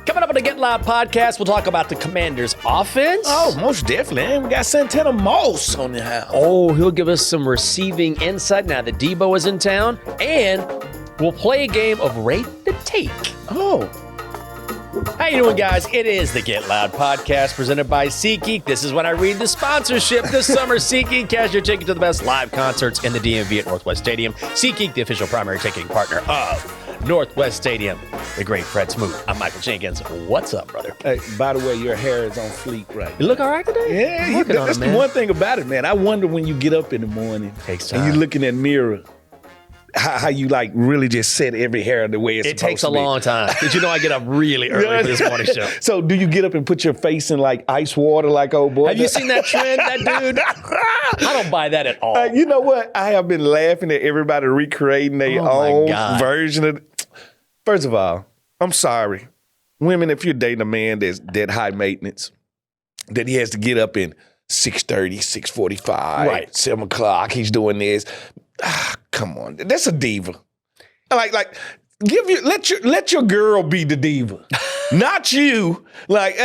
Coming up on the Get Loud podcast, we'll talk about the Commanders' offense. Oh, most definitely. And we got Santana Moss on the house. Oh, he'll give us some receiving insight now that Deebo is in town. And we'll play a game of Rate the Take. Oh. How you doing, guys? It is the Get Loud podcast presented by SeatGeek. This is when I read the sponsorship. This summer, SeatGeek has your ticket to the best live concerts in the DMV at Northwest Stadium. SeatGeek, the official primary ticketing partner of Northwest Stadium. The great Fred Smoot. I'm Michael Jenkins. What's up, brother? Hey, by the way, your hair is on fleek right now. You look all right today? Yeah, that's the one thing about it, man. I wonder when you get up in the morning Takes time. and you look in that mirror, how you like really just set every hair the way it's supposed to be. It takes a long time. Because you know I get up really early for this morning show. So do you get up and put your face in like ice water like old boy? Have you seen that trend, that dude? I don't buy that at all. You know what? I have been laughing at everybody recreating their own version of it. First of all, I'm sorry. Women, if you're dating a man that's that high maintenance, that he has to get up in 6:30, 6:45, 7 o'clock, he's doing this. Come on. That's a diva. Like let your girl be the diva. Not you. Like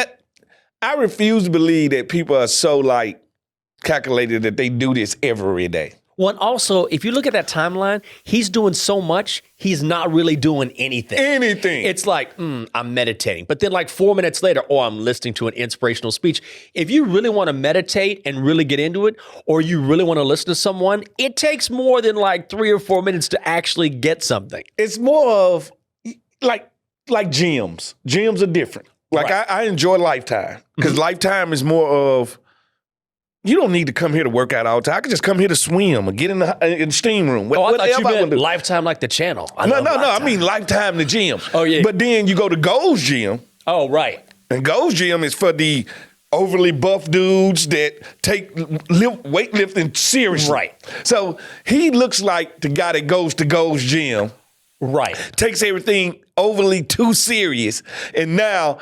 I refuse to believe that people are so like calculated that they do this every day. Well, and also, if you look at that timeline, he's doing so much, he's not really doing anything. It's like, I'm meditating. But then like 4 minutes later, I'm listening to an inspirational speech. If you really want to meditate and really get into it, or you really want to listen to someone, it takes more than like 3 or 4 minutes to actually get something. It's more of like gyms. Gyms are different. Like I enjoy Lifetime because Lifetime is more of, you don't need to come here to work out all the time. I can just come here to swim or get in the steam room. I thought you meant Lifetime like the channel. No. I mean Lifetime the gym. Oh, yeah. But then you go to Gold's Gym. Oh, right. And Gold's Gym is for the overly buff dudes that take weightlifting seriously. Right. So he looks like the guy that goes to Gold's Gym. Right. Takes everything overly too serious. And now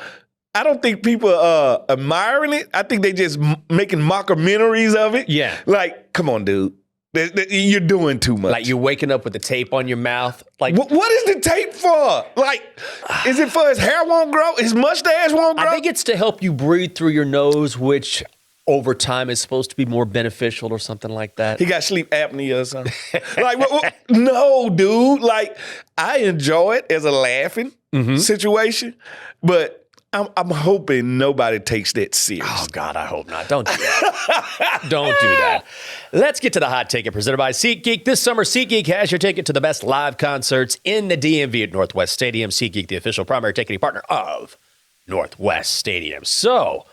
I don't think people are admiring it. I think they just making mockumentaries of it. Yeah. Like, come on, dude. You're doing too much. Like you're waking up with the tape on your mouth. Like, what is the tape for? Like, is it for his hair won't grow? His mustache won't grow? I think it's to help you breathe through your nose, which over time is supposed to be more beneficial or something like that. He got sleep apnea or something. Like, no, dude. Like, I enjoy it as a laughing situation, but I'm hoping nobody takes that serious. Oh, God, I hope not. Don't do that. Don't do that. Let's get to the hot ticket presented by SeatGeek. This summer, SeatGeek has your ticket to the best live concerts in the DMV at Northwest Stadium. SeatGeek, the official primary ticketing partner of Northwest Stadium. So,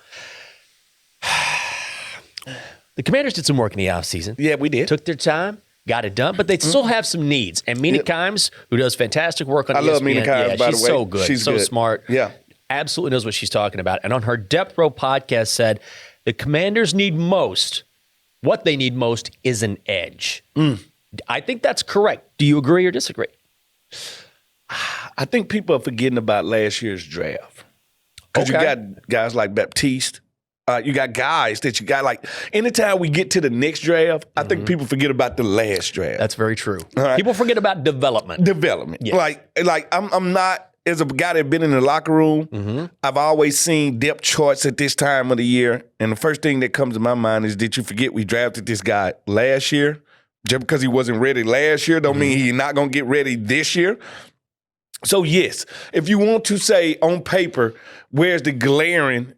the Commanders did some work in the offseason. Yeah, we did. Took their time. Got it done, but they still have some needs. And Mina Kimes, who does fantastic work on ESPN. I love Mina Kimes, by the way. She's so good. She's so smart. Yeah. Absolutely knows what she's talking about. And on her Depth Row podcast said, the Commanders need what they need most is an edge. I think that's correct. Do you agree or disagree? I think people are forgetting about last year's draft. Because you got guys like Baptiste. You got guys that you got like, anytime we get to the next draft, I think people forget about the last draft. That's very true. Right. People forget about development. Yes. Like I'm not, as a guy that's been in the locker room, I've always seen depth charts at this time of the year. And the first thing that comes to my mind is, did you forget we drafted this guy last year? Just because he wasn't ready last year don't mean he's not going to get ready this year. So, yes, if you want to say on paper, where's the glaring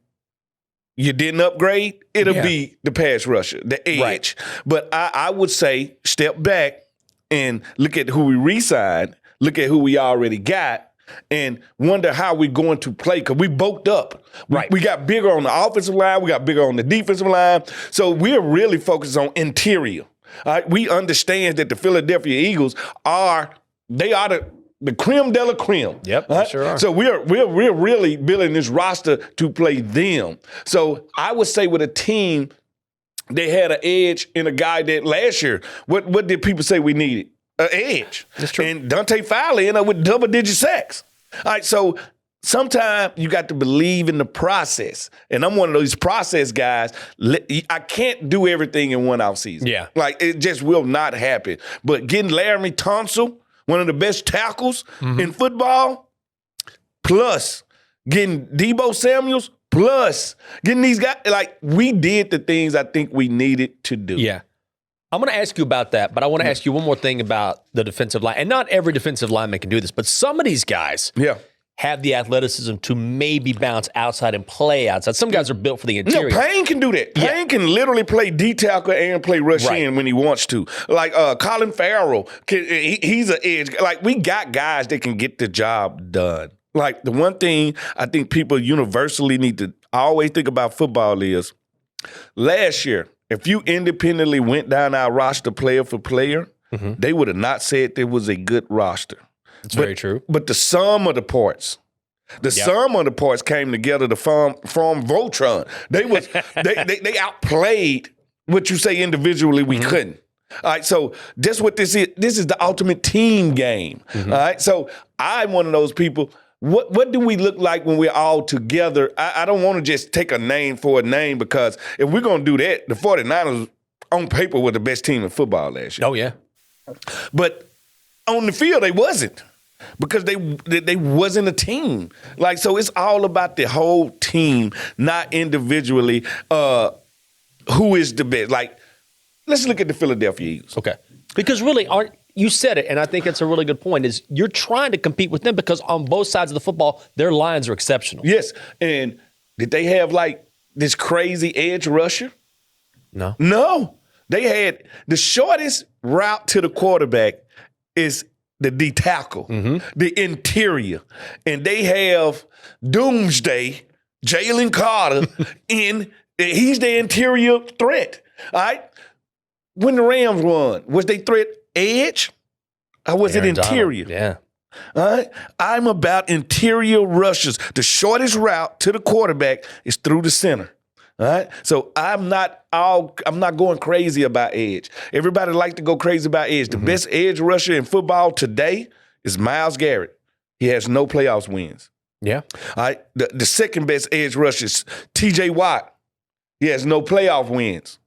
you didn't upgrade, it'll be the pass rusher, the edge. Right. But I would say step back and look at who we re-signed, look at who we already got, and wonder how we're going to play, because we bulked up. We got bigger on the offensive line. We got bigger on the defensive line. So we're really focused on interior. We understand that the Philadelphia Eagles are the creme de la creme. Yep, they sure are. So we're really building this roster to play them. So I would say with a team, they had an edge in a guy that last year, what did people say we needed? An edge. That's true. And Dante Fowler ended up with double-digit sacks. All right, so sometimes you got to believe in the process. And I'm one of those process guys. I can't do everything in one offseason. Yeah. Like, it just will not happen. But getting Laramie Tunsil, one of the best tackles in football, plus getting Deebo Samuels, plus getting these guys. Like, we did the things I think we needed to do. Yeah. I'm going to ask you about that, but I want to ask you one more thing about the defensive line. And not every defensive lineman can do this, but some of these guys have the athleticism to maybe bounce outside and play outside. Some guys are built for the interior. No, Payne can do that. Payne can literally play D tackle and play rush in when he wants to. Like Colin Farrell, he's an edge. Like, we got guys that can get the job done. Like, the one thing I think people universally need to always think about football is, last year, if you independently went down our roster player for player, they would have not said there was a good roster. That's very true. But the sum of the parts, came together to form Voltron. They outplayed what you say individually we couldn't. All right, so that's what this is. This is the ultimate team game. All right, so I'm one of those people. What do we look like when we're all together? I don't want to just take a name for a name, because if we're going to do that, the 49ers on paper were the best team in football last year. Oh, yeah. But on the field, they wasn't, because they wasn't a team. Like, so it's all about the whole team, not individually who is the best. Like, let's look at the Philadelphia Eagles. Okay. Because really, you said it, and I think it's a really good point, is you're trying to compete with them because on both sides of the football, their lines are exceptional. Yes. And did they have, like, this crazy edge rusher? No. No. They had the shortest route to the quarterback is the D tackle, the interior. And they have Doomsday, Jalen Carter, he's the interior threat. All right? When the Rams won, was they threat edge or was it interior? Yeah. All right? I'm about interior rushes. The shortest route to the quarterback is through the center. All right? So I'm not going crazy about edge. Everybody likes to go crazy about edge. The best edge rusher in football today is Myles Garrett. He has no playoffs wins. Yeah. All right? The second best edge rusher is TJ Watt. He has no playoff wins.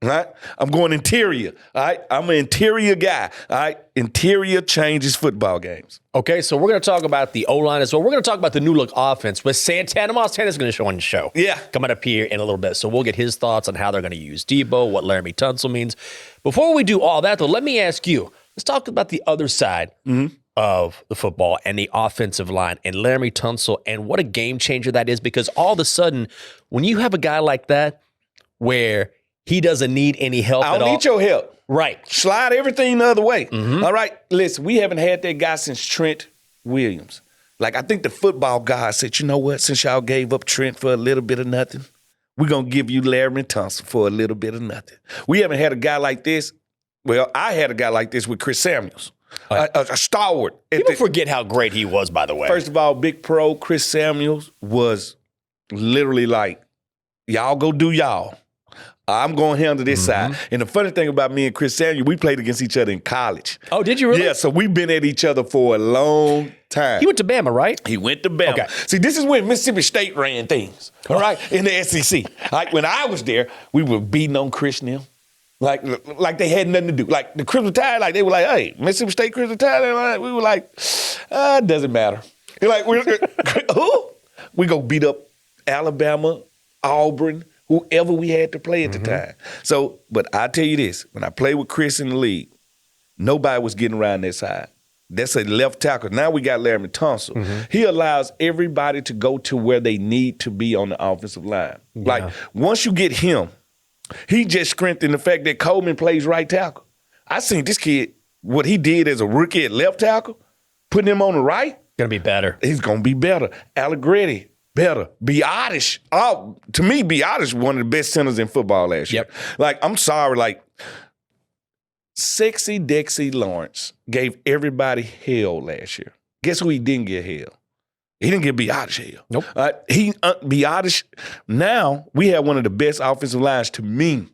All right? I'm going interior. All right? I'm an interior guy. All right? Interior changes football games. Okay, so we're going to talk about the O-line as well. We're going to talk about the new look offense with Santana. Santana's going to show on the show. Yeah. Coming up here in a little bit. So we'll get his thoughts on how they're going to use Deebo, what Laramie Tunsil means. Before we do all that, though, let me ask you, let's talk about the other side of the football and the offensive line and Laramie Tunsil and what a game changer that is, because all of a sudden, when you have a guy like that where he doesn't need any help at all. I don't need your help. Right. Slide everything the other way. All right, listen, we haven't had that guy since Trent Williams. Like, I think the football guy said, you know what, since y'all gave up Trent for a little bit of nothing, we're going to give you Laramie Tunsil for a little bit of nothing. We haven't had a guy like this. Well, I had a guy like this with Chris Samuels, a stalwart. People forget how great he was, by the way. First of all, big pro Chris Samuels was literally like, y'all go do y'all. I'm going to handle this side. And the funny thing about me and Chris Samuel, we played against each other in college. Oh, did you really? Yeah, so we've been at each other for a long time. He went to Bama, right? He went to Bama. Okay. See, this is when Mississippi State ran things, all right, in the SEC. Like, when I was there, we were beating on Chris and them. Like they had nothing to do. Like, the Crystal Tide, like, they were like, hey, Mississippi State Crystal Tide. We were like, it doesn't matter. You're like, who? We go beat up Alabama, Auburn, whoever we had to play at the time. So, but I tell you this, when I played with Chris in the league, nobody was getting around that side. That's a left tackle. Now we got Laramie Tunsil. He allows everybody to go to where they need to be on the offensive line. Yeah. Like, once you get him, he just strengthened the fact that Coleman plays right tackle. I seen this kid, what he did as a rookie at left tackle, putting him on the right. Going to be better. He's going to be better. Allegretti, better. Biotish. To me, Biotish was one of the best centers in football last year. Like, I'm sorry, like, Sexy Dexy Lawrence gave everybody hell last year. Guess who he didn't get hell? He didn't get Biotish hell. Nope. Biotish, now we have one of the best offensive lines to me,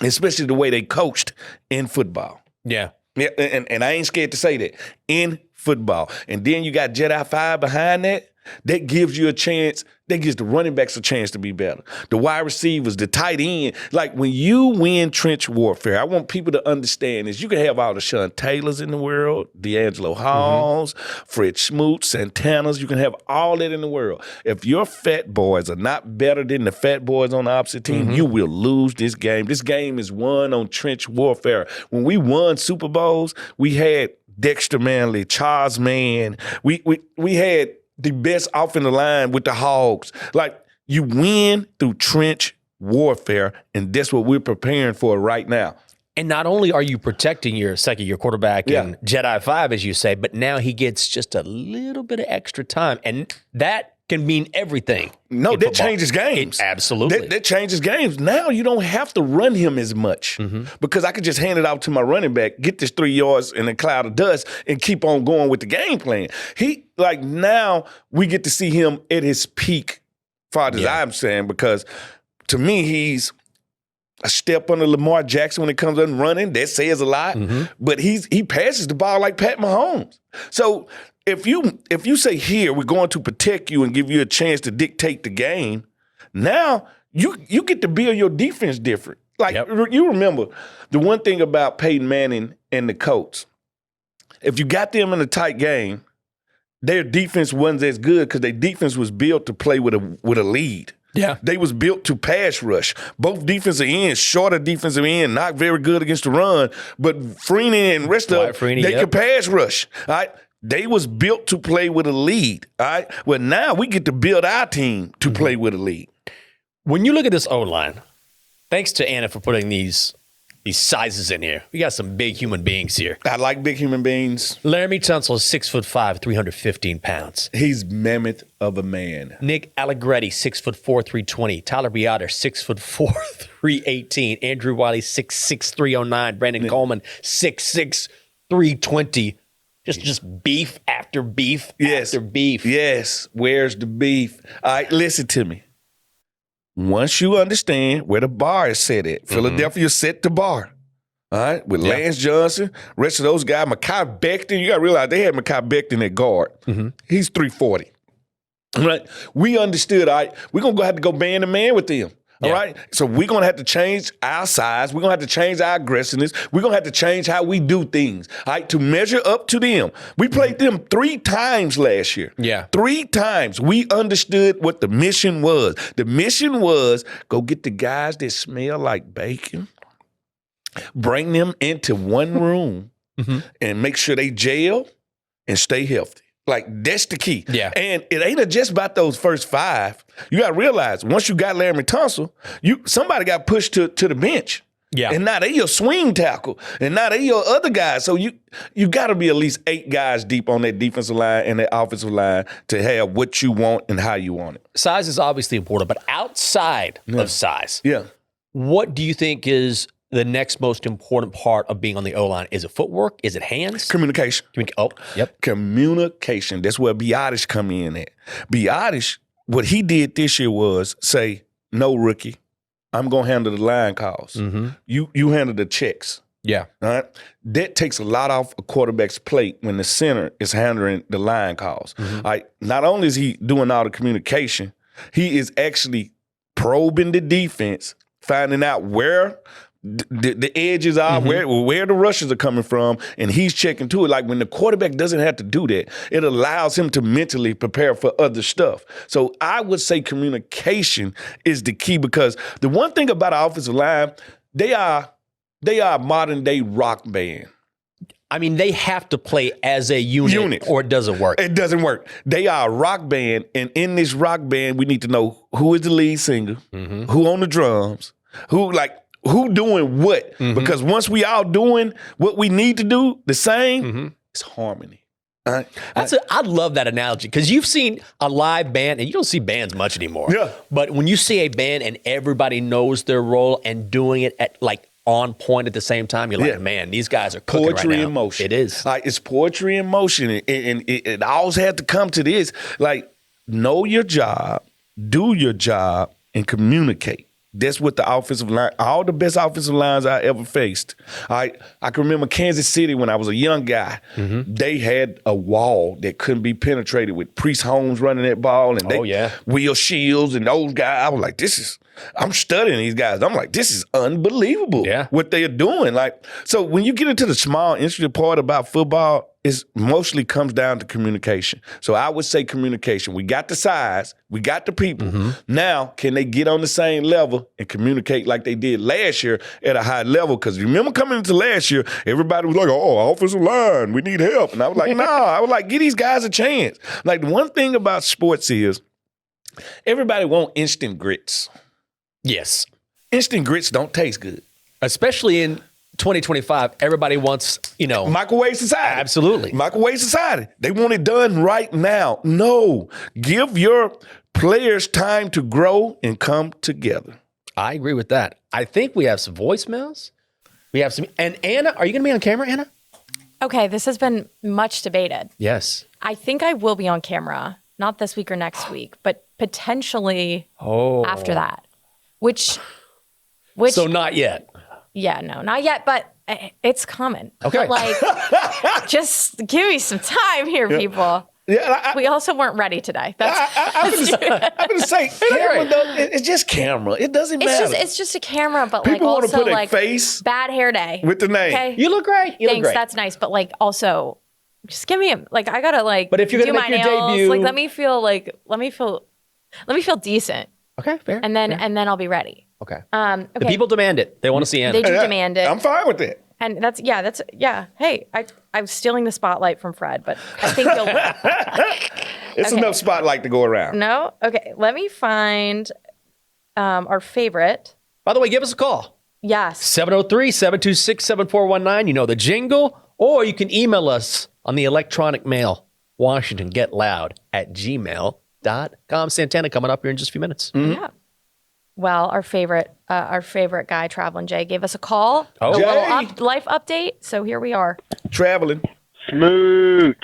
especially the way they coached in football. Yeah. Yeah, and I ain't scared to say that, in football. And then you got Jedi 5 behind that. That gives you a chance. That gives the running backs a chance to be better. The wide receivers, the tight end. Like when you win trench warfare, I want people to understand is you can have all the Sean Taylors in the world, D'Angelo Halls, Fred Smoot, Santanas. You can have all that in the world. If your fat boys are not better than the fat boys on the opposite team, you will lose this game. This game is won on trench warfare. When we won Super Bowls, we had Dexter Manley, Charles Mann. We had the best offensive line with the Hogs. Like, you win through trench warfare, and that's what we're preparing for right now. And not only are you protecting your quarterback in Jedi 5, as you say, but now he gets just a little bit of extra time. And that can mean everything. No, that changes games. Absolutely. That changes games. Now you don't have to run him as much because I could just hand it out to my running back, get this 3 yards in a cloud of dust, and keep on going with the game plan. Now we get to see him at his peak, far as I'm saying, because to me, he's a step under Lamar Jackson when it comes to running. That says a lot. But he passes the ball like Pat Mahomes. So if you say, here, we're going to protect you and give you a chance to dictate the game, now you get to build your defense different. Like, you remember, the one thing about Peyton Manning and the Colts, if you got them in a tight game, their defense wasn't as good because their defense was built to play with a lead. Yeah. They was built to pass rush. Both defensive ends, shorter defensive end, not very good against the run, but Freeney and rest of them, they could pass rush. All right. They was built to play with a lead. All right. Well, now we get to build our team to play with a lead. When you look at this O-line, thanks to Anna for putting these sizes in here. We got some big human beings here. I like big human beings. Laramie Tunsil is 6'5", 315 pounds. He's mammoth of a man. Nick Allegretti, 6'4", 320. Tyler Beater, 6'4", 318. Andrew Wiley, 6'6", 309. Brandon Coleman, 6'6", 320. Just beef after beef after beef. Yes. Where's the beef? All right, listen to me. Once you understand where the bar is set at, Philadelphia set the bar. All right, with Lance Johnson, rest of those guys, Mekhi Becton, you got to realize they had Mekhi Becton at guard. He's 340. All right, we understood, all right, we're going to have to go man to man with them. All right, so we're going to have to change our size. We're going to have to change our aggressiveness. We're going to have to change how we do things, all right, to measure up to them. We played them 3 times last year. 3 times. We understood what the mission was. The mission was go get the guys that smell like bacon, bring them into one room, and make sure they gel and stay healthy. Like, that's the key. And it ain't just about those first 5. You got to realize, once you got Laramie Tunsil, somebody got pushed to the bench. And now they your swing tackle. And now they your other guys. So you got to be at least 8 guys deep on that defensive line and that offensive line to have what you want and how you want it. Size is obviously important, but outside of size, what do you think is the next most important part of being on the O-line? Is it footwork? Is it hands? Communication. Communication. That's where Biotish come in at. Biotish, what he did this year was say, no, rookie, I'm going to handle the line calls. You handle the checks. All right? That takes a lot off a quarterback's plate when the center is handling the line calls. All right? Not only is he doing all the communication, he is actually probing the defense, finding out where the edges are, where the rushes are coming from, and he's checking to it. Like, when the quarterback doesn't have to do that, it allows him to mentally prepare for other stuff. So I would say communication is the key, because the one thing about our offensive line, they are a modern day rock band. I mean, they have to play as a unit or it doesn't work. It doesn't work. They are a rock band, and in this rock band, we need to know who is the lead singer, who on the drums, who doing what? Because once we all doing what we need to do the same, it's harmony. I love that analogy, because you've seen a live band, and you don't see bands much anymore. But when you see a band and everybody knows their role and doing it at on point at the same time, you're like, man, these guys are cooking poetry right now. in motion. It is. It's poetry in motion, and it always had to come to this. Like, know your job, do your job, and communicate. That's what the offensive line, all the best offensive lines I ever faced. I can remember Kansas City when I was a young guy. They had a wall that couldn't be penetrated with Priest Holmes running that ball and Will Shields and those guys. I was like, I'm studying these guys. I'm like, this is unbelievable what they are doing. Like, so when you get into the small, interesting part about football, it mostly comes down to communication. So I would say communication. We got the size. We got the people. Now, can they get on the same level and communicate like they did last year at a high level? Because remember coming into last year, everybody was like, oh, offensive line, we need help. And I was like, nah. I was like, give these guys a chance. Like, the one thing about sports is everybody want instant grits. Yes. Instant grits don't taste good. Especially in 2025, everybody wants, microwave society. Absolutely. Microwave society. They want it done right now. No. Give your players time to grow and come together. I agree with that. I think we have some voicemails. We have some. And Anna, are you going to be on camera, Anna? Okay, this has been much debated. Yes. I think I will be on camera, not this week or next week, but potentially after that. Which So not yet. Yeah, no, not yet, but it's coming. Okay. But just give me some time here, people. Yeah, we also weren't ready today. I'm going to say, camera, though, it's just camera. It doesn't matter. It's just a camera, but people like want also to put a like face bad hair day with the name. Okay? You look great. Thanks, that's nice. But like also, just give me I gotta But if you're gonna do make my your nails. debut, like let me feel decent. Okay, fair. And then I'll be ready. Okay. Okay. The people demand it. They want to see Anna. They do demand it. I'm fine with it. And that's. Hey, I'm stealing the spotlight from Fred, but I think you'll win. It's enough spotlight to go around. No? Okay. Let me find our favorite. By the way, give us a call. Yes. 703-726-7419. You know the jingle. Or you can email us on the electronic mail, WashingtonGetLoud@gmail.com. Santana coming up here in just a few minutes. Yeah. Well, our favorite guy, Traveling Jay, gave us a call. Oh, a Jay. little life update. So here we are. Traveling. Smoot,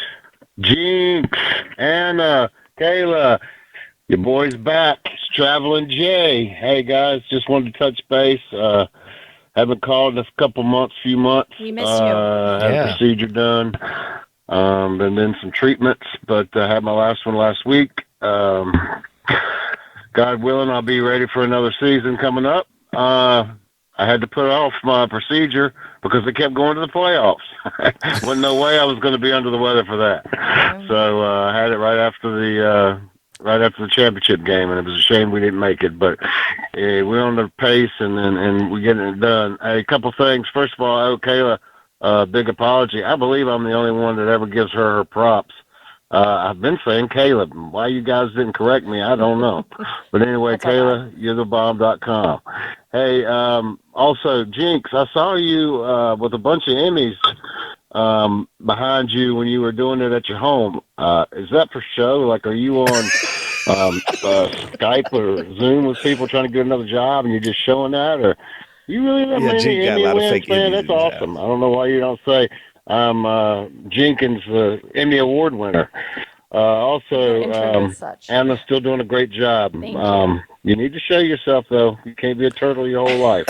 Jinx, Anna, Kayla, your boy's back. It's Traveling Jay. Hey, guys, just wanted to touch base. Haven't called in a few months. We miss you. Had a procedure done, and then some treatments, but I had my last one last week. God willing, I'll be ready for another season coming up. I had to put off my procedure because they kept going to the playoffs. Wasn't no way I was going to be under the weather for that. So I had it right after the championship game, and it was a shame we didn't make it. But we're on the pace, and we're getting it done. Hey, a couple things. First of all, I owe Kayla a big apology. I believe I'm the only one that ever gives her props. I've been saying Caleb. Why you guys didn't correct me, I don't know. But anyway, Kayla, you're the bomb.com. Hey, also, Jinx, I saw you with a bunch of Emmys behind you when you were doing it at your home. Is that for show? Like, are you on Skype or Zoom with people trying to get another job and you're just showing that? Or you really that many Emmy wins, man? That's awesome. I don't know why you don't say I'm Jenkins, Emmy Award winner. Also, Anna's still doing a great job. Thank you. You need to show yourself, though. You can't be a turtle your whole life.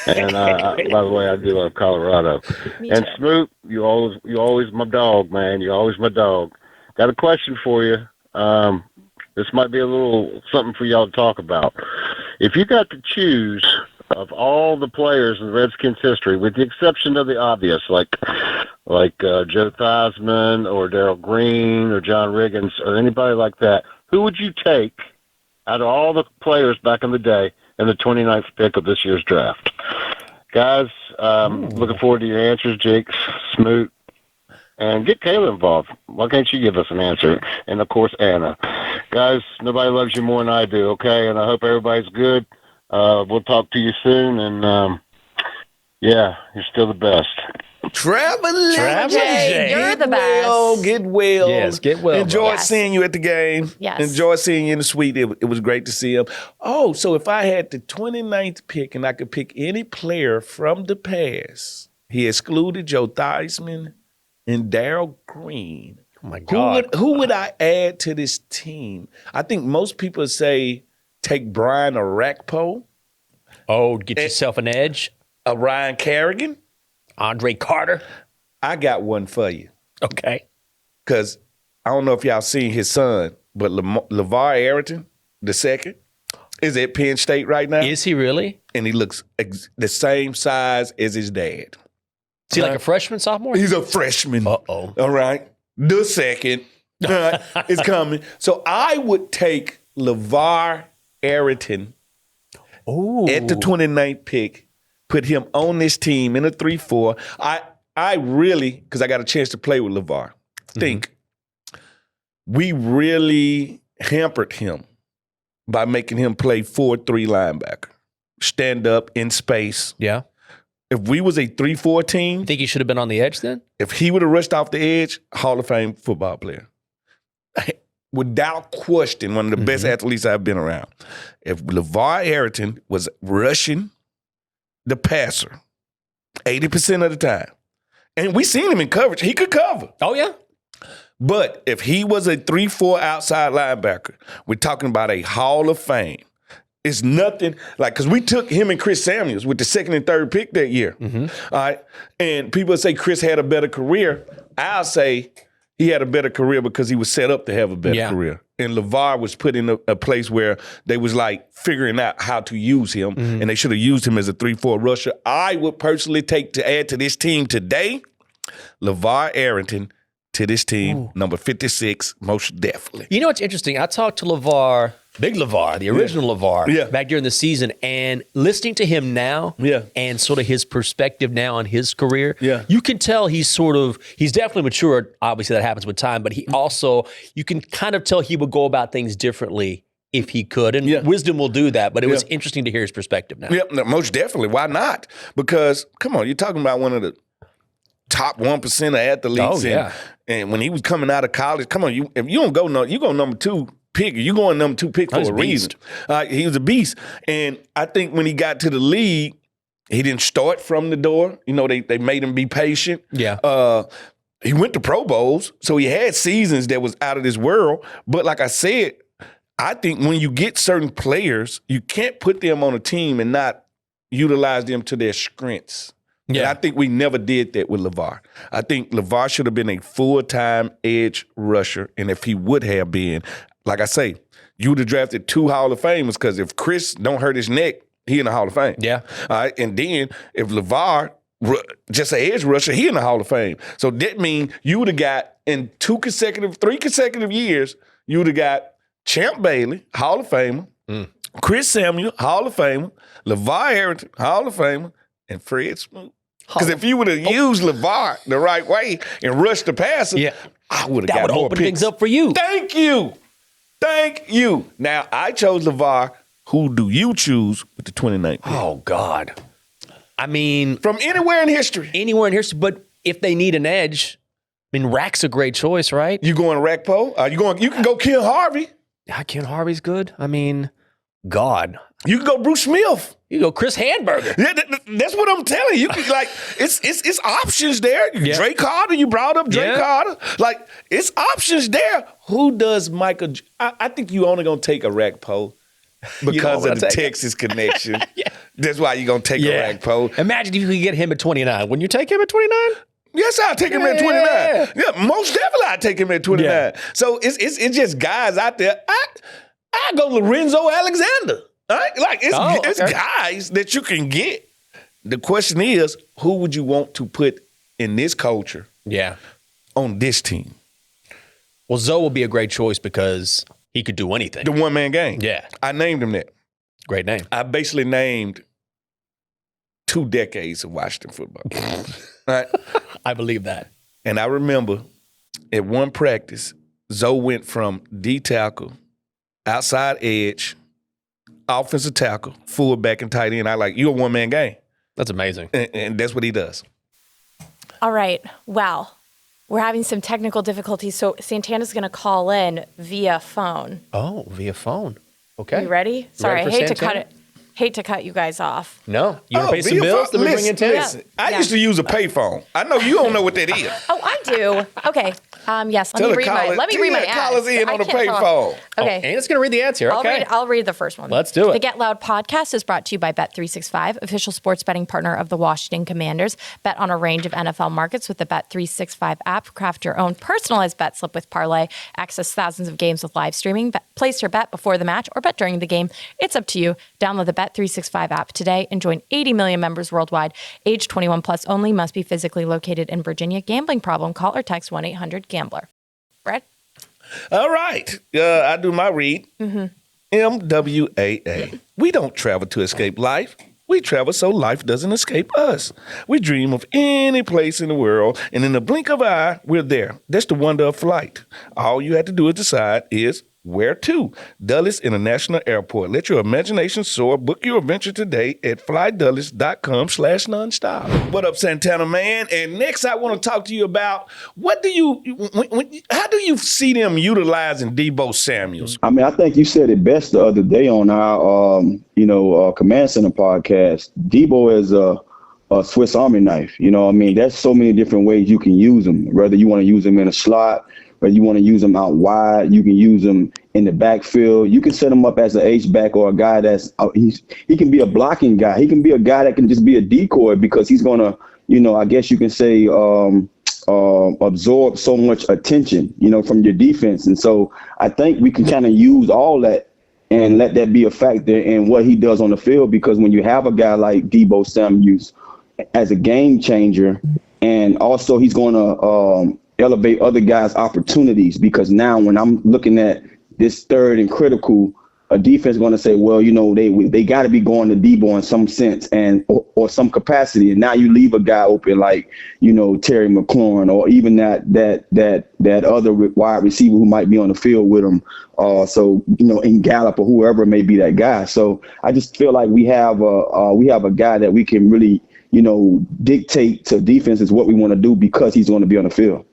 And by the way, I do love Colorado. And Smoot, you always my dog, man. You're always my dog. Got a question for you. This might be a little something for y'all to talk about. If you got to choose of all the players in Redskins history, with the exception of the obvious, like Joe Theismann or Darrell Green or John Riggins or anybody like that, who would you take out of all the players back in the day in the 29th pick of this year's draft? Guys, looking forward to your answers, Jake, Smoot, and get Kayla involved. Why can't you give us an answer? And, of course, Anna. Guys, nobody loves you more than I do, okay? And I hope everybody's good. We'll talk to you soon, and, you're still the best. Traveling Jay. You're the best. Get well. Yes, get well. Enjoyed seeing you at the game. Yes. Enjoyed seeing you in the suite. It was great to see him. Oh, so if I had the 29th pick and I could pick any player from the past, he excluded Joe Theismann and Darrell Green. Oh, my God. Who would I add to this team? I think most people say take Brian Orakpo. Oh, get yourself an edge. A Ryan Kerrigan. Andre Carter. I got one for you. Okay. Because I don't know if y'all seen his son, but LeVar Arrington II is at Penn State right now. Is he really? And he looks the same size as his dad. Is he like a freshman, sophomore? He's a freshman. Uh-oh. All right. The second is coming. So I would take LeVar Arrington at the 29th pick, put him on this team in a 3-4. I really, because I got a chance to play with LeVar, think we really hampered him by making him play 4-3 linebacker. Stand up in space. Yeah. If we was a 3-4 team, You think he should have been on the edge then? if he would have rushed off the edge, Hall of Fame football player. Without question, one of the best athletes I've been around. If LeVar Arrington was rushing the passer 80% of the time, and we seen him in coverage, he could cover. Oh, yeah. But if he was a 3-4 outside linebacker, we're talking about a Hall of Fame. It's nothing like, because we took him and Chris Samuels with the second and third pick that year. All right. And people say Chris had a better career. I'll say he had a better career because he was set up to have a better career. And LeVar was put in a place where they was like figuring out how to use him, and they should have used him as a 3-4 rusher. I would personally take to add to this team today, LeVar Arrington to this team, number 56, most definitely. You know what's interesting? I talked to LeVar, Big LeVar, the original LeVar, back during the season, and listening to him now and sort of his perspective now on his career, you can tell he's definitely matured. Obviously, that happens with time, but he also, you can kind of tell he would go about things differently if he could, and wisdom will do that, but it was interesting to hear his perspective now. Yeah, most definitely. Why not? Because, come on, you're talking about one of the top 1% of athletes. And when he was coming out of college, come on, if you don't go, you go number 2 pick. You going number 2 pick for a reason. He was a beast. And I think when he got to the league, he didn't start from the door. You know, they made him be patient. Yeah. He went to Pro Bowls, so he had seasons that was out of this world. But like I said, I think when you get certain players, you can't put them on a team and not utilize them to their strengths. Yeah, and I think we never did that with LeVar. I think LeVar should have been a full-time edge rusher, and if he would have been, like I say, you would have drafted 2 Hall of Famers, because if Chris don't hurt his neck, he in the Hall of Fame. Yeah. All right, and then if LeVar, just an edge rusher, he in the Hall of Fame. So that means you would have got, in 3 consecutive years, you would have got Champ Bailey, Hall of Famer, Chris Samuel, Hall of Famer, LeVar Arrington, Hall of Famer, and Fred Smoot. Because if you would have used LeVar the right way and rushed the passer, I would have got more picks. That would open things up for you. Thank you. Now, I chose LeVar. Who do you choose with the 29th pick? Oh, God. I mean, from anywhere in history. But if they need an edge, I mean, Rack's a great choice, right? You going Rackpo? You can go Ken Harvey. Yeah, Ken Harvey's good. I mean, God. You can go Bruce Smith. You go Chris Handberger. Yeah, that's what I'm telling you. Like, it's options there. Yeah. Drake Carter, you brought up Drake Carter. Like, it's options there. Who does Michael? I think you only gonna take a Rackpo because of the Texas connection. That's why you're gonna take a Rackpo. Imagine if you could get him at 29. Wouldn't you take him at 29? Yes, I'll take him at 29. Yeah, most definitely I'll take him at 29. Yeah. So it's just guys out there. I go Lorenzo Alexander. Right? Like, it's guys that you can get. The question is, who would you want to put in this culture on this team? Well, Zoe will be a great choice because he could do anything. The one-man game. Yeah. I named him that. Great name. I basically named 2 decades of Washington football. Right? I believe that. And I remember at one practice, Zoe went from D tackle, outside edge, offensive tackle, fullback, and tight end. You're a one-man game. That's amazing. And that's what he does. All right. Well, we're having some technical difficulties, so Santana's going to call in via phone. Oh, via phone. Okay. You ready? Sorry, I hate to cut you guys off. No. You want to pay some bills? Let me bring in 10. Listen, I used to use a payphone. I know you don't know what that is. Oh, I do. Okay. Yes. Let me read my ads. Call us in on the payphone. Okay. And it's going to read the answer. Okay. I'll read the first one. Let's do it. The Get Loud podcast is brought to you by Bet365, official sports betting partner of the Washington Commanders. Bet on a range of NFL markets with the Bet365 app. Craft your own personalized bet slip with Parlay. Access thousands of games with live streaming. Place your bet before the match or bet during the game. It's up to you. Download the Bet365 app today and join 80 million members worldwide. Age 21 plus only. Must be physically located in Virginia. Gambling problem? Call or text 1-800-GAMBLER. Brad? All right. I do my read. MWAA. We don't travel to escape life. We travel so life doesn't escape us. We dream of any place in the world, and in the blink of an eye, we're there. That's the wonder of flight. All you have to do is decide is where to. Dulles International Airport. Let your imagination soar. Book your adventure today at flydulles.com/nonstop. What up, Santana, man? And next, I want to talk to you about how do you see them utilizing Deebo Samuels? I mean, I think you said it best the other day on our, Command Center podcast. Deebo is a Swiss Army knife. You know, I mean, there's so many different ways you can use him. Whether you want to use him in a slot, whether you want to use him out wide, you can use him in the backfield. You can set him up as an H-back or a guy that's he can be a blocking guy. He can be a guy that can just be a decoy because he's going to, I guess you can say absorb so much attention, from your defense. And so I think we can kind of use all that and let that be a factor in what he does on the field, because when you have a guy like Deebo Samuels as a game changer, and also he's going to elevate other guys' opportunities, because now when I'm looking at this third and critical, a defense is going to say, well, they got to be going to Deebo in some sense and or some capacity. And now you leave a guy open like, Terry McLaurin, or even that other wide receiver who might be on the field with him. In Gallup or whoever may be that guy. So I just feel like we have a guy that we can really, dictate to defenses what we want to do because he's going to be on the field.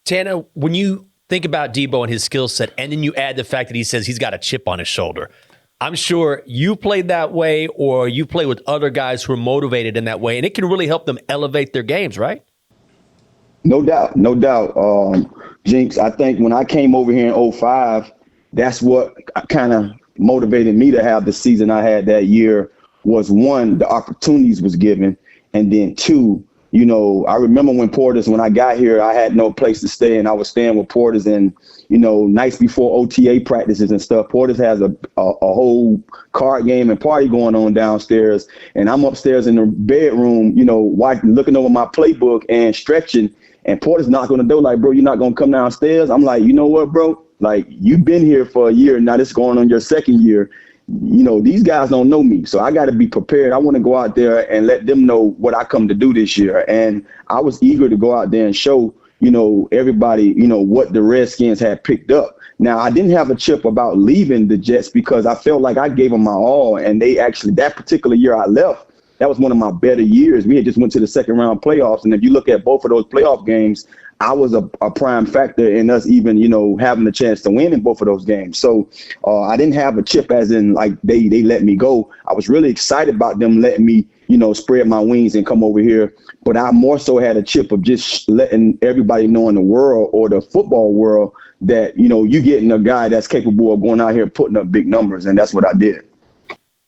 Tana, when you think about Deebo and his skill set, and then you add the fact that he says he's got a chip on his shoulder, I'm sure you played that way, or you play with other guys who are motivated in that way, and it can really help them elevate their games, right? No doubt. Jinx, I think when I came over here in 2005, that's what kind of motivated me to have the season I had that year. Was one, the opportunities was given, and then two, I remember when I got here, I had no place to stay, and I was staying with Porter's, and, nights before OTA practices and stuff, Porter's has a whole card game and party going on downstairs, and I'm upstairs in the bedroom, looking over my playbook and stretching, and Porter's knocking on the door like, bro, you're not going to come downstairs? I'm like, you know what, bro? Like, you've been here for a year, now this is going on your second year. These guys don't know me, so I got to be prepared. I want to go out there and let them know what I come to do this year. And I was eager to go out there and show, everybody, what the Redskins had picked up. Now, I didn't have a chip about leaving the Jets because I felt like I gave them my all. And they actually, that particular year I left, that was one of my better years. We had just went to the second round playoffs. And if you look at both of those playoff games, I was a prime factor in us even, having the chance to win in both of those games. So I didn't have a chip as in like they let me go. I was really excited about them letting me, spread my wings and come over here. But I more so had a chip of just letting everybody know in the world or the football world that, you're getting a guy that's capable of going out here and putting up big numbers. And that's what I did.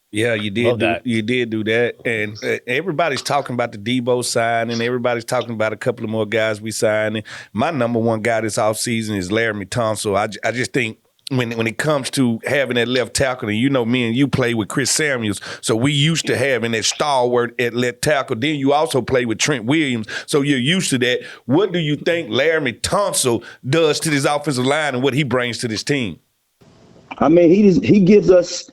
Yeah, you did. You did do that, and everybody's talking about the Deebo signing. Everybody's talking about a couple of more guys we signed. My number one guy this offseason is Laremy Tunsil. I just think when it comes to having that left tackle, and me and you play with Chris Samuels, so we used to having that stalwart at left tackle. Then you also play with Trent Williams, so you're used to that. What do you think Laremy Tunsil does to this offensive line and what he brings to this team? I mean, he give us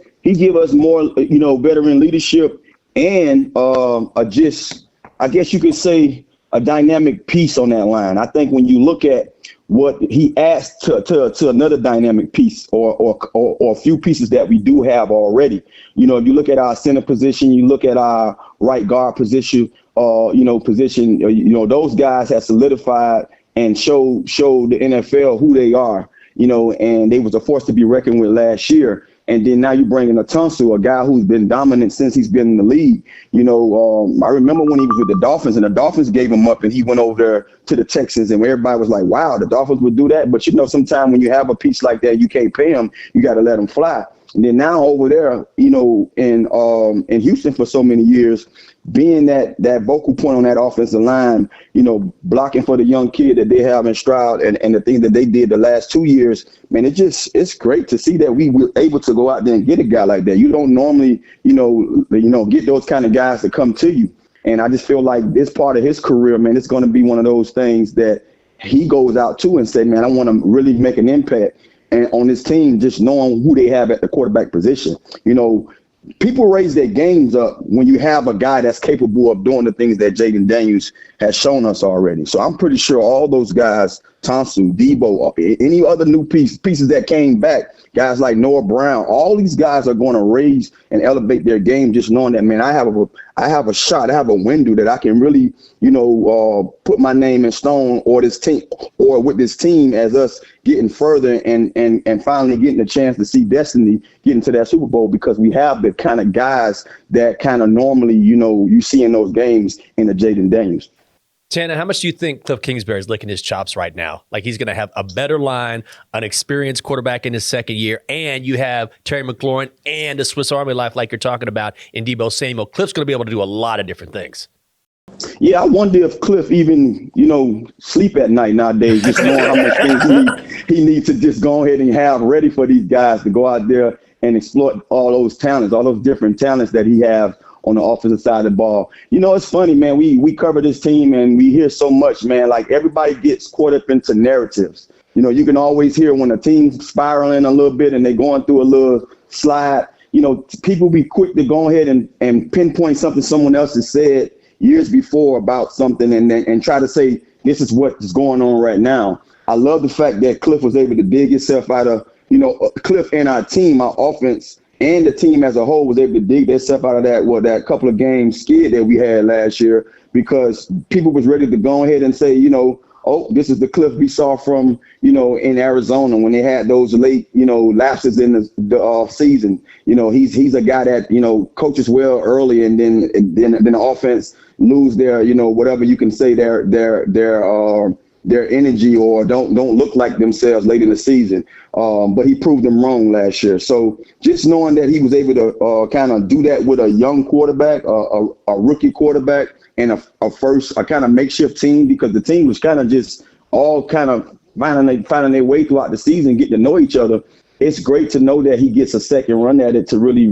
more, veteran leadership and I guess you could say a dynamic piece on that line. I think when you look at what he adds to another dynamic piece or a few pieces that we do have already, if you look at our center position, you look at our right guard position, those guys have solidified and showed the NFL who they are, and they was a force to be reckoned with last year. And then now you bring in a Tunsil, a guy who's been dominant since he's been in the league. I remember when he was with the Dolphins, and the Dolphins gave him up, and he went over there to the Texans, and everybody was like, wow, the Dolphins would do that. But, sometimes when you have a piece like that, you can't pay him. You got to let him fly. And then now over there, in Houston for so many years, being that vocal point on that offensive line, blocking for the young kid that they have in Stroud and the things that they did the last 2 years, man, it's great to see that we were able to go out there and get a guy like that. You don't normally, get those kind of guys to come to you. And I just feel like this part of his career, man, it's going to be one of those things that he goes out to and say, man, I want to really make an impact. And on this team, just knowing who they have at the quarterback position, people raise their games up when you have a guy that's capable of doing the things that Jaden Daniels has shown us already. So I'm pretty sure all those guys, Tunsil, Deebo, any other new pieces that came back, guys like Noah Brown, all these guys are going to raise and elevate their game just knowing that, man, I have a shot, I have a window that I can really, put my name in stone or this team or with this team as us getting further and finally getting a chance to see Destiny get into that Super Bowl because we have the kind of guys that kind of normally, you see in those games in the Jaden Daniels. Tana, how much do you think Cliff Kingsbury is licking his chops right now? Like he's going to have a better line, an experienced quarterback in his second year, and you have Terry McLaurin and a Swiss Army life like you're talking about in Deebo Samuel. Cliff's going to be able to do a lot of different things. Yeah, I wonder if Cliff even, sleep at night nowadays, just knowing how much things he needs to just go ahead and have ready for these guys to go out there and exploit all those talents, all those different talents that he have on the offensive side of the ball. It's funny, man, we cover this team and we hear so much, man, like everybody gets caught up into narratives. You can always hear when a team's spiraling a little bit and they're going through a little slide, people be quick to go ahead and pinpoint something someone else has said years before about something and try to say, this is what is going on right now. I love the fact that Cliff was able to dig himself out of, Cliff and our team, our offense, and the team as a whole was able to dig themselves out of that couple of games skid that we had last year because people was ready to go ahead and say, this is the Cliff we saw from, in Arizona when they had those late, lapses in the season. He's a guy that, coaches well early and then the offense lose their, whatever you can say, their energy or don't look like themselves late in the season. But he proved them wrong last year. So just knowing that he was able to kind of do that with a young quarterback, a rookie quarterback, and a kind of makeshift team because the team was kind of just all kind of finding their way throughout the season, getting to know each other. It's great to know that he gets a second run at it to really,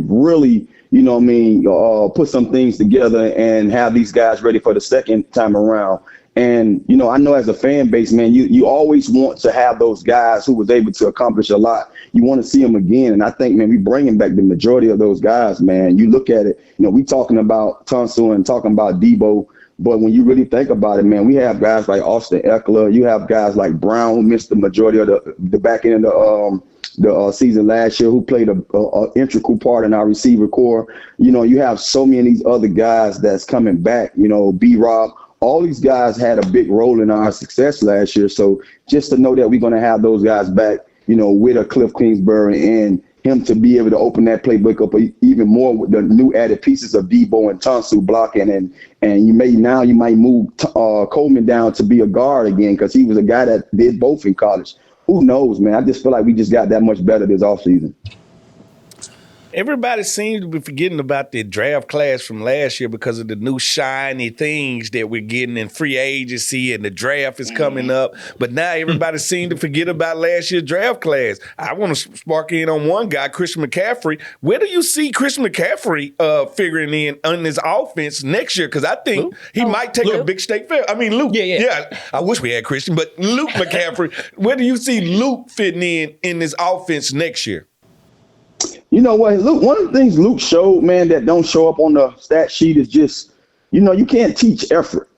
put some things together and have these guys ready for the second time around. And, I know as a fan base, man, you always want to have those guys who was able to accomplish a lot. You want to see them again. And I think, man, we bringing back the majority of those guys, man. You look at it, we talking about Tunsil and talking about Deebo. But when you really think about it, man, we have guys like Austin Eckler. You have guys like Brown, who missed the majority of the back end of the season last year, who played a integral part in our receiver core. You have so many of these other guys that's coming back, B-Rob. All these guys had a big role in our success last year. So just to know that we're going to have those guys back, with a Cliff Kingsbury and him to be able to open that playbook up even more with the new added pieces of Deebo and Tunsil blocking. And you might move Coleman down to be a guard again because he was a guy that did both in college. Who knows, man? I just feel like we just got that much better this offseason. Everybody seems to be forgetting about the draft class from last year because of the new shiny things that we're getting in free agency and the draft is coming up. But now everybody seems to forget about last year's draft class. I want to spark in on one guy, Christian McCaffrey. Where do you see Christian McCaffrey figuring in on his offense next year? Because I think he might take a big step. I mean, Luke. Yeah. I wish we had Christian, but Luke McCaffrey. Where do you see Luke fitting in this offense next year? You know what, Luke, one of the things Luke showed, man, that don't show up on the stat sheet is just, you can't teach effort.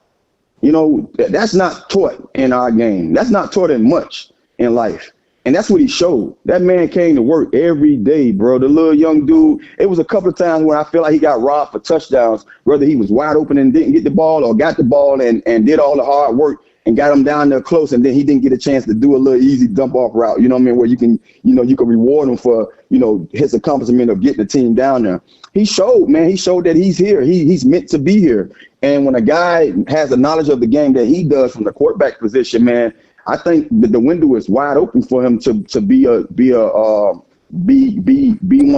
That's not taught in our game. That's not taught in much in life. And that's what he showed. That man came to work every day, bro. The little young dude, it was a couple of times where I feel like he got robbed for touchdowns, whether he was wide open and didn't get the ball or got the ball and did all the hard work and got him down there close, and then he didn't get a chance to do a little easy dump off route, you know what I mean, where you can reward him for, his accomplishment of getting the team down there. He showed that he's here. He's meant to be here. And when a guy has the knowledge of the game that he does from the quarterback position, man, I think that the window is wide open for him to be one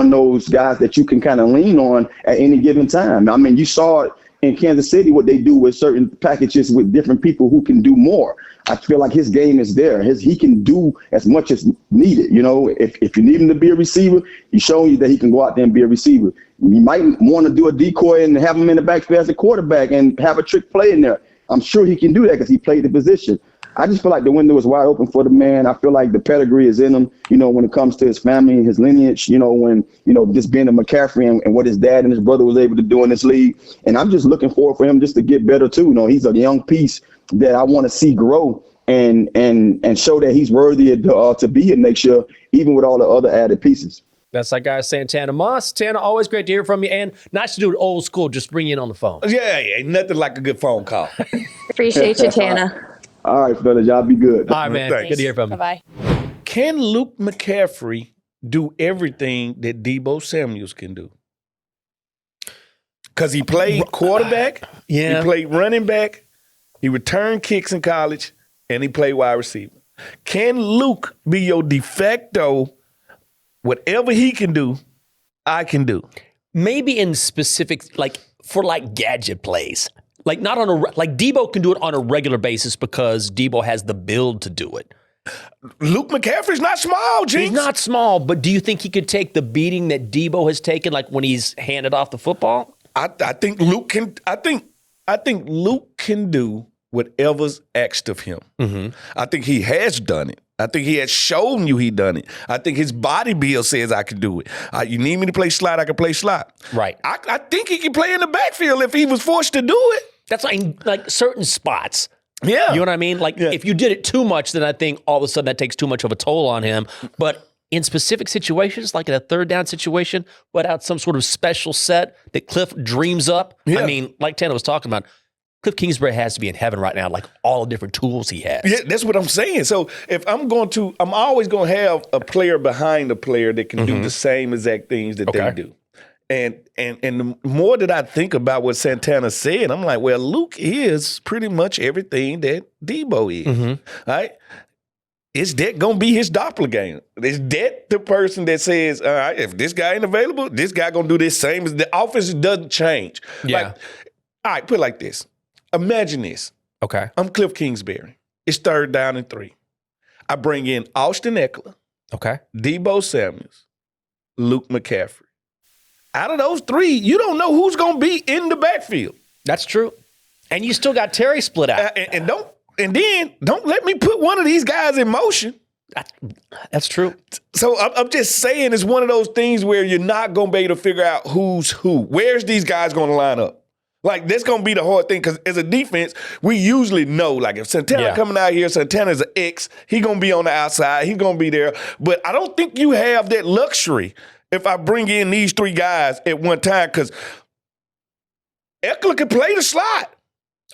of those guys that you can kind of lean on at any given time. I mean, you saw it in Kansas City, what they do with certain packages with different people who can do more. I feel like his game is there. He can do as much as needed. If you need him to be a receiver, he's showing you that he can go out there and be a receiver. You might want to do a decoy and have him in the backfield as a quarterback and have a trick play in there. I'm sure he can do that because he played the position. I just feel like the window is wide open for the man. I feel like the pedigree is in him, when it comes to his family and his lineage, just being a McCaffrey and what his dad and his brother was able to do in this league. And I'm just looking forward for him just to get better too. He's a young piece that I want to see grow and show that he's worthy to be here next year, even with all the other added pieces. That's our guy, Santana Moss. Santana, always great to hear from you. And nice to do it old school, just bring you in on the phone. Yeah, nothing like a good phone call. Appreciate you, Tana. All right, fellas, y'all be good. All right, man. Thanks. Good to hear from you. Bye-bye. Can Luke McCaffrey do everything that Deebo Samuels can do? Because he played quarterback, he played running back, he returned kicks in college, and he played wide receiver. Can Luke be your de facto, whatever he can do, I can do? Maybe in specific, for gadget plays. Not on Deebo can do it on a regular basis because Deebo has the build to do it. Luke McCaffrey's not small, Jinx. He's not small, but do you think he could take the beating that Deebo has taken, when he's handed off the football? I think Luke can. I think Luke can do whatever's asked of him. Mm-hmm. I think he has done it. I think he has shown you he done it. I think his body build says I can do it. You need me to play slot, I can play slot. Right. I think he can play in the backfield if he was forced to do it. That's like certain spots. Yeah. You know what I mean? If you did it too much, then I think all of a sudden that takes too much of a toll on him. But in specific situations, like in a third down situation, without some sort of special set that Cliff dreams up. Yeah. I mean, like Tanner was talking about, Cliff Kingsbury has to be in heaven right now, all the different tools he has. Yeah, that's what I'm saying. So if I'm always going to have a player behind a player that can do the same exact things that they do. And the more that I think about what Santana said, I'm like, well, Luke is pretty much everything that Deebo is, right? Is that going to be his doppelganger? Is that the person that says, all right, if this guy ain't available, this guy going to do this same? The offense doesn't change. Yeah. All right, put it like this. Imagine this. Okay. I'm Cliff Kingsbury. It's 3rd down and 3. I bring in Austin Eckler, Okay. Deebo Samuels, Luke McCaffrey. Out of those 3, you don't know who's going to be in the backfield. That's true. And you still got Terry split out. And don't let me put one of these guys in motion. That's true. So I'm just saying it's one of those things where you're not going to be able to figure out who's who. Where's these guys going to line up? That's going to be the hard thing because as a defense, we usually know, if Santana coming out here, Santana's an X, he going to be on the outside, he's going to be there. But I don't think you have that luxury if I bring in these 3 guys at one time because Eckler can play the slot.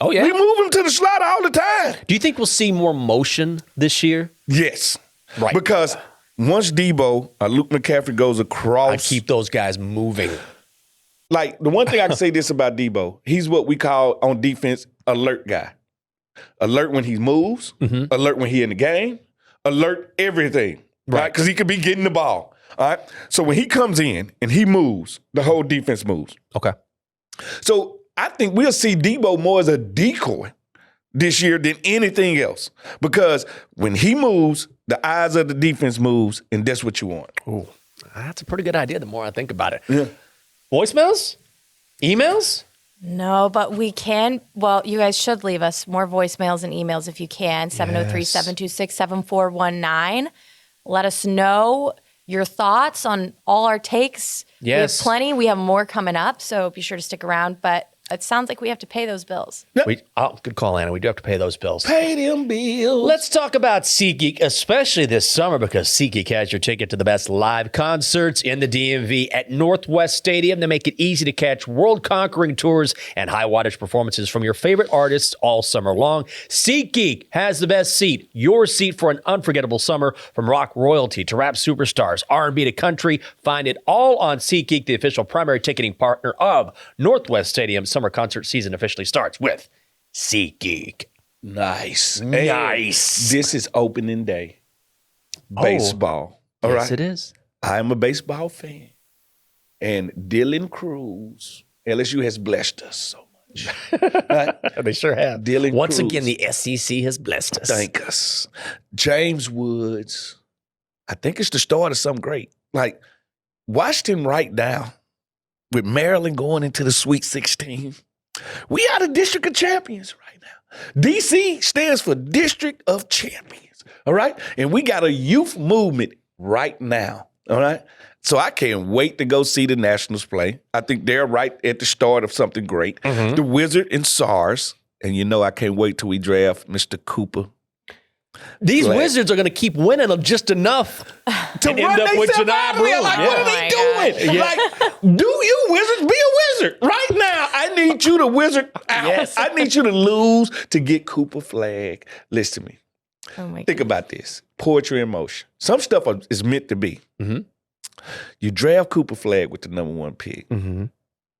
Oh, yeah. We move him to the slot all the time. Do you think we'll see more motion this year? Yes. Right. Because once Deebo or Luke McCaffrey goes across. I keep those guys moving. The one thing I can say this about Deebo, he's what we call on defense alert guy. Alert when he moves, alert when he in the game, alert everything, right? Because he could be getting the ball, all right? So when he comes in and he moves, the whole defense moves. Okay. So I think we'll see Deebo more as a decoy this year than anything else because when he moves, the eyes of the defense moves, and that's what you want. Ooh, that's a pretty good idea the more I think about it. Yeah. Voicemails? Emails? No, but we can. Well, you guys should leave us more voicemails and emails if you can. 703-726-7419. Let us know your thoughts on all our takes. Yes. We have plenty. We have more coming up, so be sure to stick around. But it sounds like we have to pay those bills. Good call, Anna. We do have to pay those bills. Pay them bills. Let's talk about SeatGeek, especially this summer, because SeatGeek has your ticket to the best live concerts in the DMV at Northwest Stadium. They make it easy to catch world-conquering tours and high-wattage performances from your favorite artists all summer long. SeatGeek has the best seat, your seat for an unforgettable summer, from rock royalty to rap superstars, R&B to country. Find it all on SeatGeek, the official primary ticketing partner of Northwest Stadium. Summer concert season officially starts with SeatGeek. Nice. Nice. This is opening day. Baseball. All right. Yes, it is. I'm a baseball fan. And Dylan Cruz, LSU has blessed us so much. Right? They sure have. Dylan Once Cruz. again, the SEC has blessed us. Thank us. James Woods. I think it's the start of something great. Like, Washington right now, with Maryland going into the Sweet 16, we are the District of Champions right now. DC stands for District of Champions, all right? And we got a youth movement right now, all right? So I can't wait to go see the Nationals play. I think they're right at the start of something great. Mm-hmm. The Wizard and SARS. And you know I can't wait till we draft Mr. Cooper. These Glad. Wizards are going to keep winning them just enough To and end up with themselves Janai out of there. Broom. Like, Yeah. what are they doing? Yeah. Like, do you Wizards be a wizard? Right now, I need you to wizard out. Yes. I need you to lose to get Cooper Flag. Listen to me. Oh my Think about this. Poetry in motion. Some stuff is meant to be. Mm-hmm. You draft Cooper Flag with the number 1 pick, Mm-hmm.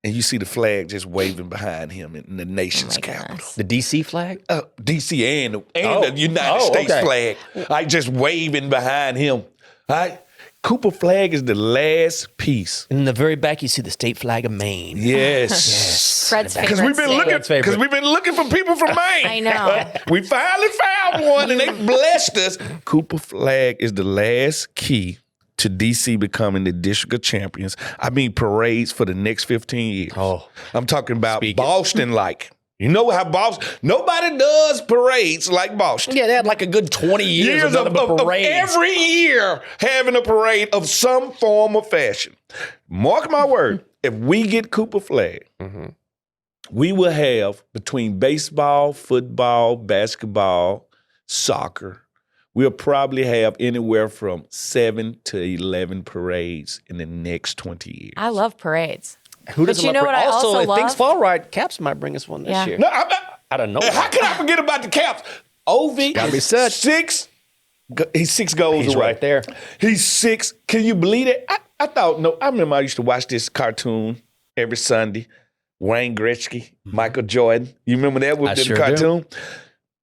and you see the flag just waving behind him in the nation's capital. goodness. The DC flag? DC and Oh. the United Oh, States okay. flag, like just waving behind him. All right, Cooper Flag is the last piece. And in the very back, you see the state flag of Maine. Yes, Fred's favorite because we've been state. looking Fred's favorite. because we've been looking for people from Maine. I know. We finally found one, and they blessed us. Cooper Flag is the last key to DC becoming the District of Champions. I mean, parades for the next 15 years. Oh. I'm talking about Speak it. Boston-like. You know how Boston, nobody does parades like Boston. Yeah, they had like a good 20 years of nothing but parades. every year having a parade of some form or fashion. Mark my word, if we get Cooper Flag, we will have between baseball, football, basketball, soccer, we'll probably have anywhere from 7 to 11 parades in the next 20 years. I love parades. Who But doesn't you love know what I parades? also if things love? fall right, Caps might bring us one this Yeah. year. No, I'm not. I don't know. How can I forget about the Caps? OV Gotta be is said. 6. He's 6 goals He's away. right there. He's 6. Can you believe it? I thought, no, I remember I used to watch this cartoon every Sunday. Wayne Gretzky, Michael Jordan. You remember that with I the sure cartoon?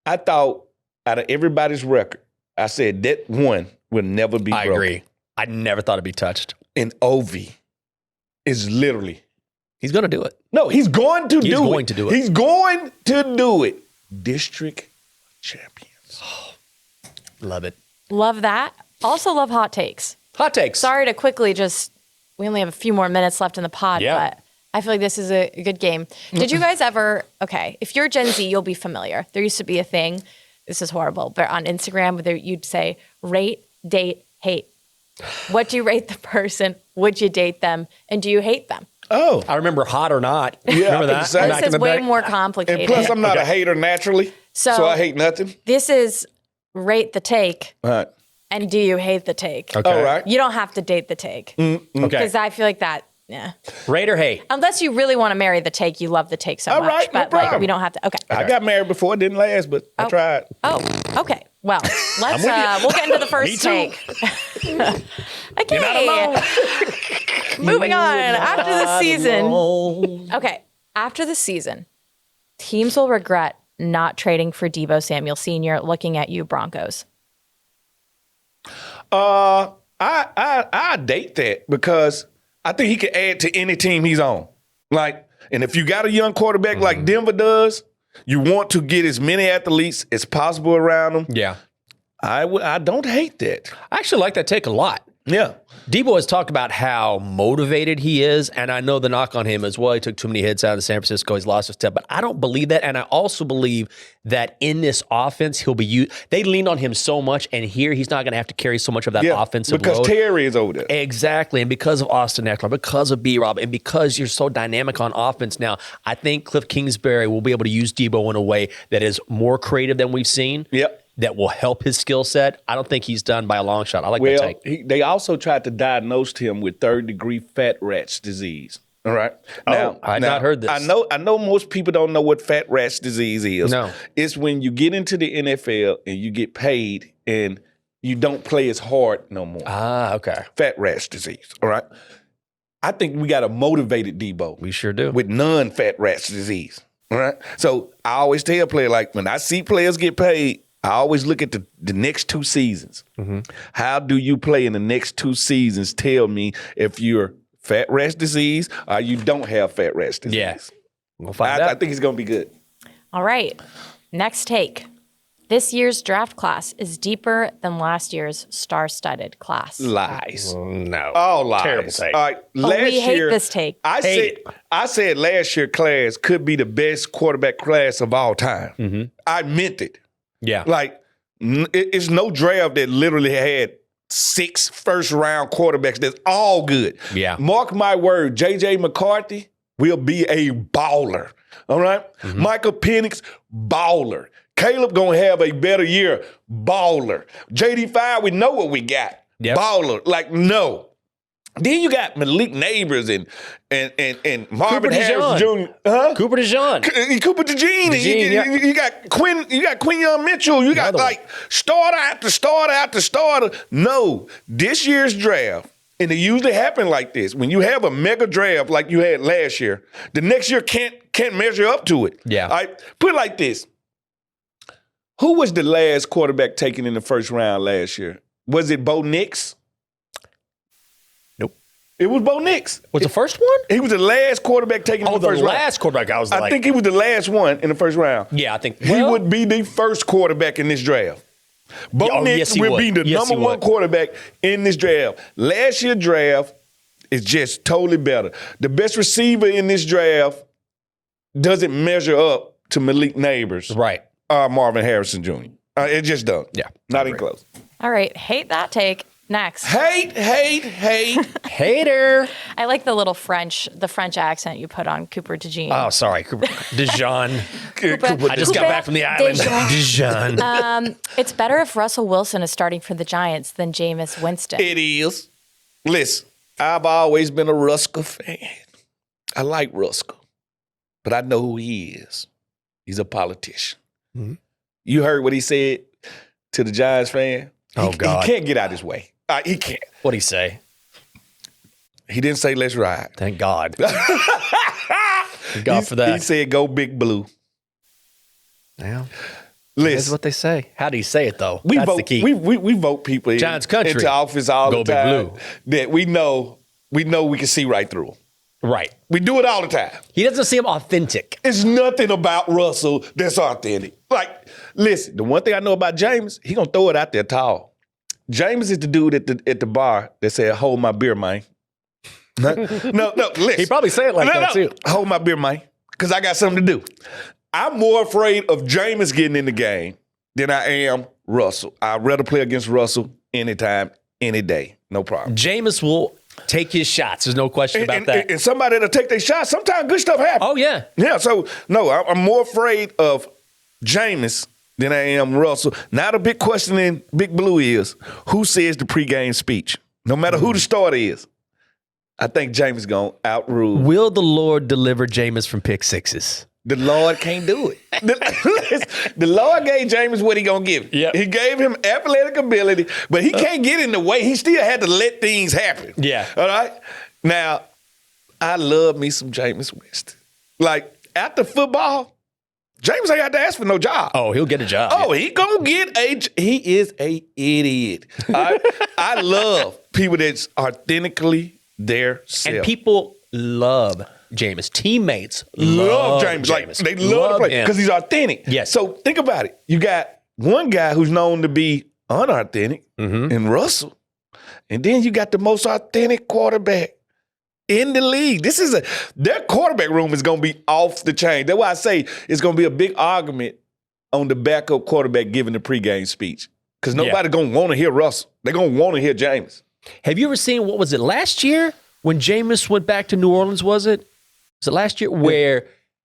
I thought out of everybody's record, I said that one will never be I broken. agree. I never thought it'd be touched. And OV is literally, He's going to do it. no, he's going to do it. going to do it. He's going to do it. District Champions. Love it. Love that. Also love hot takes. Hot takes. Sorry to quickly we only have a few more minutes left in the pod, Yeah. but I feel like this is a good game. Did you guys ever, okay, if you're Gen Z, you'll be familiar. There used to be a thing, this is horrible, but on Instagram, where you'd say, rate, date, hate. What do you rate the person? Would you date them? And do you hate them? Oh. I remember Hot or Not. Yeah, remember that? exactly. Back This in is the way day? more complicated. And plus, I'm not a hater naturally, so I hate nothing. This is rate the take, All right. and do you hate the take? Okay. All right. You don't have to date the take. Okay. Because I feel like that, yeah. Rate or hate? Unless you really want to marry the take, you love the take so All much. right, no but like problem. we don't have to. Okay. I got married before, it didn't last, but I tried. Oh, okay. Well, let's we'll get into the first take. Okay. Moving on. After the season. Okay. After the season, teams will regret not trading for Deebo Samuel Sr. Looking at you, Broncos. I date that because I think he can add to any team he's on. Like, and if you got a young quarterback like Denver does, you want to get as many athletes as possible around him. Yeah. I don't hate that. I actually like that take a lot. Yeah. Deebo has talked about how motivated he is, and I know the knock on him as well. He took too many hits out of San Francisco. He's lost his step, but I don't believe that. And I also believe that in this offense, he'll be used. They leaned on him so much, and here he's not going to have to carry so much of that offensive because load. Terry is over there. Exactly, and because of Austin Eckler, because of B-Rob, and because you're so dynamic on offense now, I think Cliff Kingsbury will be able to use Deebo in a way that is more creative than we've seen. Yep. That will help his skill set. I don't think he's done by a long shot. I like that take. They also tried to diagnose him with third-degree fat rat's disease. All right. Now, I had not heard this. I know most people don't know what fat rat's disease is. No. It's when you get into the NFL and you get paid and you don't play as hard no more. Ah, okay. Fat rat's disease. All right. I think we got a motivated Deebo. We sure do. With non-fat rat's disease. All right. So I always tell players, like, when I see players get paid, I always look at the next 2 seasons. Mm-hmm. How do you play in the next 2 seasons? Tell me if you're fat rat's disease or you don't have fat rat's disease. Yeah. We'll find out. I think he's going to be good. All right. Next take. This year's draft class is deeper than last year's star-studded class. Lies. No. All lies. Terrible take. All right. We hate this take. I said last year class could be the best quarterback class of all time. Mm-hmm. I meant it. Yeah. Like, it's no draft that literally had 6 first-round quarterbacks that's all good. Yeah. Mark my word, J.J. McCarthy will be a baller. All right? Mm-hmm. Michael Penix, baller. Caleb going to have a better year, baller. JD5, we know what we got. Yep. Baller. Like, no. Then you got Malik Neighbors and Marvin Harris Jr. Huh? Cooper DeJean. Cooper DeJean. You got Quinyon Mitchell. You got like starter after starter after starter. No, this year's draft, and it usually happens like this. When you have a mega draft like you had last year, the next year can't measure up to it. Yeah. All right, put it like this. Who was the last quarterback taken in the first round last year? Was it Bo Nix? It was Bo Nix. Was the first one? He was the last quarterback taken in the first round. Oh, the last quarterback. I think he was the last one in the first round. Yeah, I think. He would be the first quarterback in this draft. Bo Nix will be the number one quarterback in this draft. Last year's draft is just totally better. The best receiver in this draft doesn't measure up to Malik Neighbors. Right. Marvin Harrison Jr. It just don't. Yeah. Not even close. All right. Hate that take. Next. Hate. Hater. I like the French accent you put on Cooper DeJean. Oh, sorry. Cooper DeJean. I just got back from the island. DeJean. It's better if Russell Wilson is starting for the Giants than Jameis Winston. It is. Listen, I've always been a Rusker fan. I like Rusker, but I know who he is. He's a politician. Mm-hmm. You heard what he said to the Giants fan? Oh, God. He can't get out his way. He can't. What'd he say? He didn't say, let's ride. Thank God. Thank God for that. He said, go Big Blue. Yeah. Listen. That's what they say. How do you say it, though? That's the key. We vote people Giants country. into office all go the time. Big Blue. That we know we can see right through them. Right. We do it all the time. He doesn't seem authentic. It's nothing about Russell that's authentic. Like, listen, the one thing I know about James, he gonna throw it out there tall. James is the dude at the bar that said, hold my beer, man. No, listen. He probably say it like that, too. Hold my beer, man, because I got something to do. I'm more afraid of James getting in the game than I am Russell. I'd rather play against Russell anytime, any day. No problem. Jameis will take his shots. There's no question about that. And somebody that'll take their shots, sometimes good stuff happens. Oh, yeah. Yeah, so, no, I'm more afraid of Jameis than I am Russell. Now the big question in Big Blue is, who says the pregame speech? No matter who the starter is, I think Jameis going to outrule. Will the Lord deliver Jameis from pick sixes? The Lord can't do it. The Lord gave Jameis what he going to give. Yep. He gave him athletic ability, but he can't get in the way. He still had to let things happen. Yeah. All right? Now, I love me some Jameis Winston. Like, after football, James ain't got to ask for no job. Oh, he'll get a job. Oh, he gonna get he is a idiot. I love people that's authentically their self. And people love Jameis. Teammates love James. Like, they love to play because he's authentic. Yes. So think about it. You got one guy who's known to be unauthentic in Russell. And then you got the most authentic quarterback in the league. Their quarterback room is going to be off the chain. That's why I say it's going to be a big argument on the backup quarterback giving the pregame speech. Because nobody going to want to hear Russell. They're going to want to hear Jameis. Have you ever seen, what was it, last year when Jameis went back to New Orleans, was it? Was it last year? Where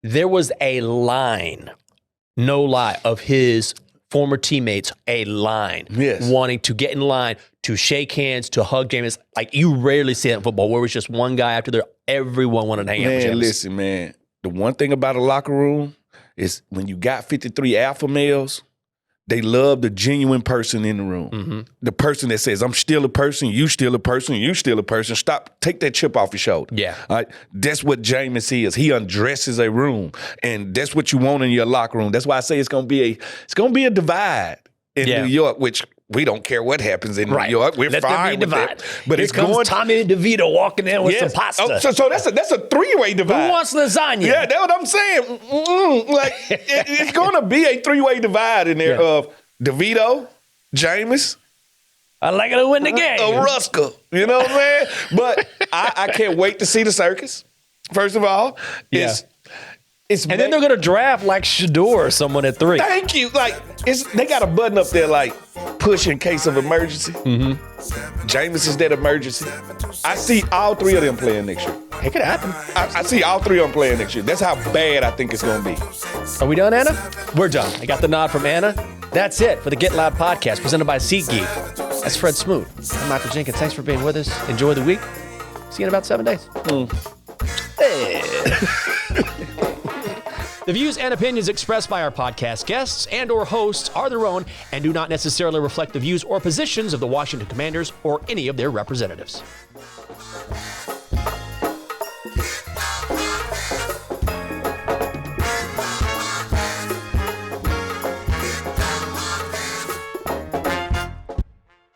there was a line, no lie, of his former teammates, wanting to get in line, to shake hands, to hug Jameis. Like, you rarely see that in football, where it's just one guy after there, everyone wanted to hang out with Jameis. Listen, man, the one thing about a locker room is when you got 53 alpha males, they love the genuine person in the room. Mm-hmm. The person that says, I'm still a person, you still a person, you still a person. Stop, take that chip off your shoulder. Yeah. All right? That's what Jameis is. He undresses a room. And that's what you want in your locker room. That's why I say it's gonna be a divide in New York, which we don't care what happens in New York. We're fine with that. But it's going Tommy DeVito walking in with some pasta. So that's a three-way divide. Who wants lasagna? Yeah, that's what I'm saying. It's going to be a three-way divide in there of DeVito, Jameis. I like it to win the game. Ruska. You know what I'm saying? But I can't wait to see the circus, first of all. And then they're going to draft like Shador or someone at 3. Thank you. Like, they got a button up there like, push in case of emergency. Mm-hmm. Jameis is that emergency. I see all 3 of them playing next year. It could happen. I see all 3 of them playing next year. That's how bad I think it's going to be. Are we done, Anna? We're done. I got the nod from Anna. That's it for the Get Loud podcast presented by SeatGeek. That's Fred Smoot. I'm Michael Jenkins. Thanks for being with us. Enjoy the week. See you in about 7 days. Hey. The views and opinions expressed by our podcast guests and or hosts are their own and do not necessarily reflect the views or positions of the Washington Commanders or any of their representatives.